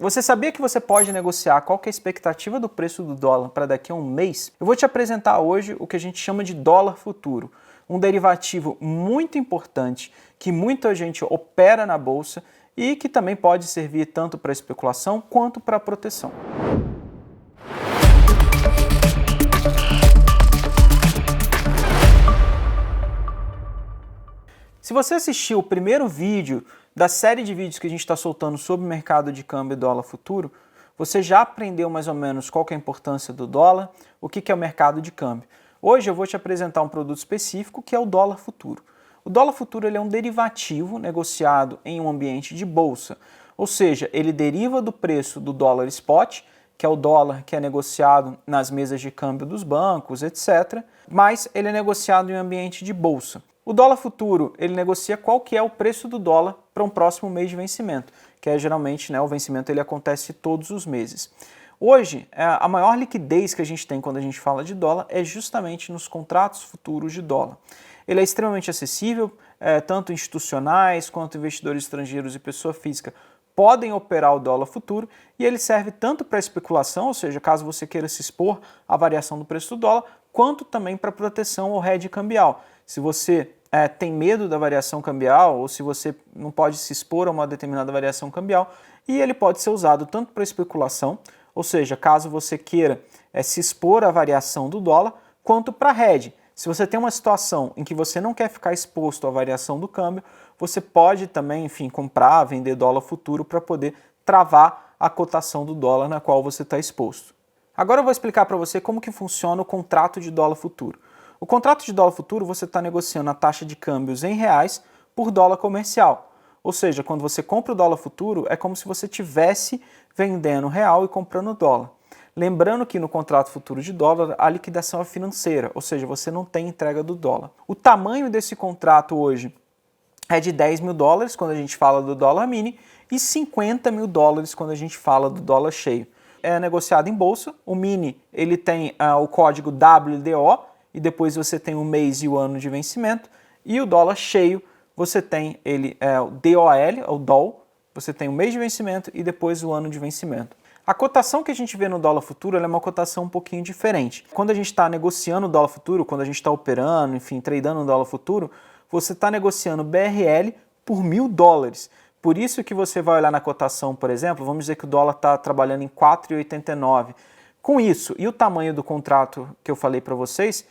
Você sabia que você pode negociar qual que é a expectativa do preço do dólar para daqui a um mês? Eu vou te apresentar hoje o que a gente chama de dólar futuro, um derivativo muito importante que muita gente opera na bolsa e que também pode servir tanto para especulação quanto para proteção. Se você assistiu o primeiro vídeo da série de vídeos que a gente está soltando sobre o mercado de câmbio e dólar futuro, você já aprendeu mais ou menos qual que é a importância do dólar, o que é o mercado de câmbio. Hoje eu vou te apresentar um produto específico que é o dólar futuro. O dólar futuro ele é um derivativo negociado em um ambiente de bolsa, ou seja, ele deriva do preço do dólar spot, que é o dólar que é negociado nas mesas de câmbio dos bancos, etc., mas ele é negociado em um ambiente de bolsa. O dólar futuro, ele negocia qual que é o preço do dólar para um próximo mês de vencimento, que é geralmente, o vencimento ele acontece todos os meses. Hoje, a maior liquidez que a gente tem quando a gente fala de dólar é justamente nos contratos futuros de dólar. Ele é extremamente acessível, tanto institucionais quanto investidores estrangeiros e pessoa física podem operar o dólar futuro e ele serve tanto para especulação, ou seja, caso você queira se expor à variação do preço do dólar, quanto também para proteção ou hedge cambial. Se você tem medo da variação cambial ou se você não pode se expor a uma determinada variação cambial, e ele pode ser usado tanto para especulação, ou seja, caso você queira se expor à variação do dólar, quanto para hedge. Se você tem uma situação em que você não quer ficar exposto à variação do câmbio, você pode também, comprar, vender dólar futuro para poder travar a cotação do dólar na qual você está exposto. Agora eu vou explicar para você como que funciona o contrato de dólar futuro. O contrato de dólar futuro você está negociando a taxa de câmbios em reais por dólar comercial. Ou seja, quando você compra o dólar futuro, é como se você estivesse vendendo real e comprando dólar. Lembrando que no contrato futuro de dólar, a liquidação é financeira, ou seja, você não tem entrega do dólar. O tamanho desse contrato hoje é de 10 mil dólares quando a gente fala do dólar mini e 50 mil dólares quando a gente fala do dólar cheio. É negociado em bolsa, o mini ele tem o código WDO, e depois você tem o mês e o ano de vencimento, e o dólar cheio, você tem o DOL, o DOL, você tem o mês de vencimento e depois o ano de vencimento. A cotação que a gente vê no dólar futuro é uma cotação um pouquinho diferente. Quando a gente está negociando o dólar futuro, quando a gente está operando, tradando o dólar futuro, você está negociando BRL por 1.000 dólares. Por isso que você vai olhar na cotação, por exemplo, vamos dizer que o dólar está trabalhando em 4,89. Com isso e o tamanho do contrato que eu falei para vocês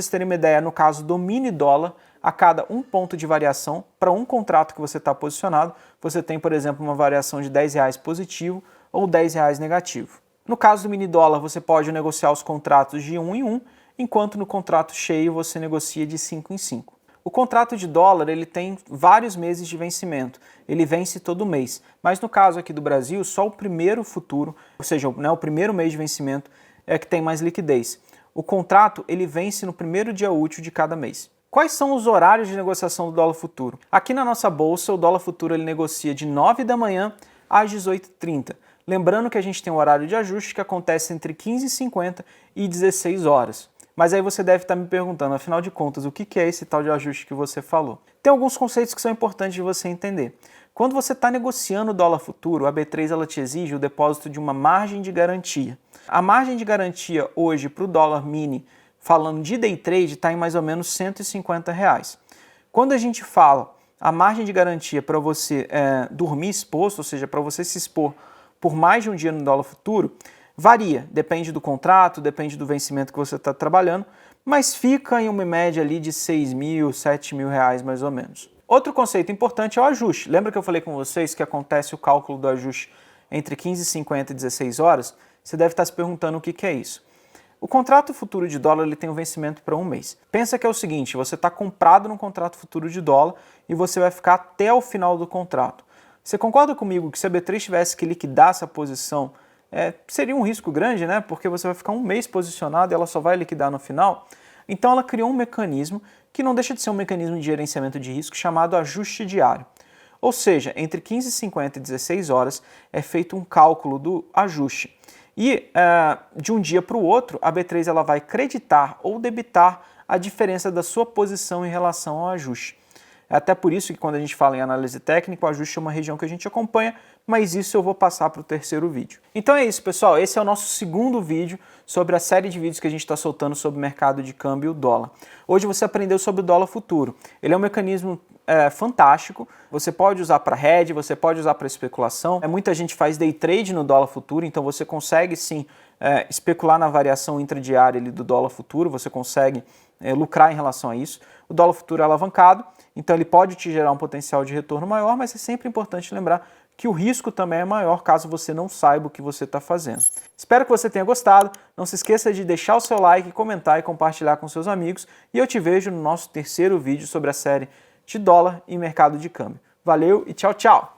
terem uma ideia, no caso do mini dólar, a cada um ponto de variação para um contrato que você está posicionado, você tem, por exemplo, uma variação de R$10 positivo ou R$10 negativo. No caso do mini dólar, você pode negociar os contratos de 1 em 1, enquanto no contrato cheio você negocia de 5 em 5. O contrato de dólar ele tem vários meses de vencimento, ele vence todo mês, mas no caso aqui do Brasil, só o primeiro futuro, ou seja, o primeiro mês de vencimento é que tem mais liquidez. O contrato ele vence no primeiro dia útil de cada mês. Quais são os horários de negociação do dólar futuro? Aqui na nossa bolsa, o dólar futuro ele negocia de 9 da manhã às 18h30. Lembrando que a gente tem um horário de ajuste que acontece entre 15h50 e 16 horas. Mas aí você deve estar me perguntando, afinal de contas, o que é esse tal de ajuste que você falou? Tem alguns conceitos que são importantes de você entender. Quando você está negociando o dólar futuro, a B3 ela te exige o depósito de uma margem de garantia. A margem de garantia hoje para o dólar mini, falando de day trade, está em mais ou menos R$150. Quando a gente fala a margem de garantia para você dormir exposto, ou seja, para você se expor por mais de um dia no dólar futuro, varia, depende do contrato, depende do vencimento que você está trabalhando, mas fica em uma média ali de R$6.000, R$7.000 mais ou menos. Outro conceito importante é o ajuste. Lembra que eu falei com vocês que acontece o cálculo do ajuste entre 15h50 e 16 horas? Você deve estar se perguntando o que é isso. O contrato futuro de dólar ele tem um vencimento para um mês. Pensa que é o seguinte, você está comprado num contrato futuro de dólar e você vai ficar até o final do contrato. Você concorda comigo que se a B3 tivesse que liquidar essa posição, seria um risco grande, né? Porque você vai ficar um mês posicionado e ela só vai liquidar no final? Então ela criou um mecanismo que não deixa de ser um mecanismo de gerenciamento de risco chamado ajuste diário. Ou seja, entre 15h50 e 16 horas é feito um cálculo do ajuste. E de um dia para o outro, a B3 ela vai creditar ou debitar a diferença da sua posição em relação ao ajuste. É até por isso que quando a gente fala em análise técnica, o ajuste é uma região que a gente acompanha, mas isso eu vou passar para o terceiro vídeo. Então é isso, pessoal. Esse é o nosso segundo vídeo sobre a série de vídeos que a gente está soltando sobre o mercado de câmbio e o dólar. Hoje você aprendeu sobre o dólar futuro. Ele é um mecanismo fantástico. Você pode usar para hedge, você pode usar para especulação. Muita gente faz day trade no dólar futuro, então você consegue sim especular na variação intradiária ali do dólar futuro, você consegue lucrar em relação a isso. O dólar futuro é alavancado, então ele pode te gerar um potencial de retorno maior, mas é sempre importante lembrar que o risco também é maior caso você não saiba o que você está fazendo. Espero que você tenha gostado. Não se esqueça de deixar o seu like, comentar e compartilhar com seus amigos. E eu te vejo no nosso terceiro vídeo sobre a série de dólar e mercado de câmbio. Valeu e tchau, tchau!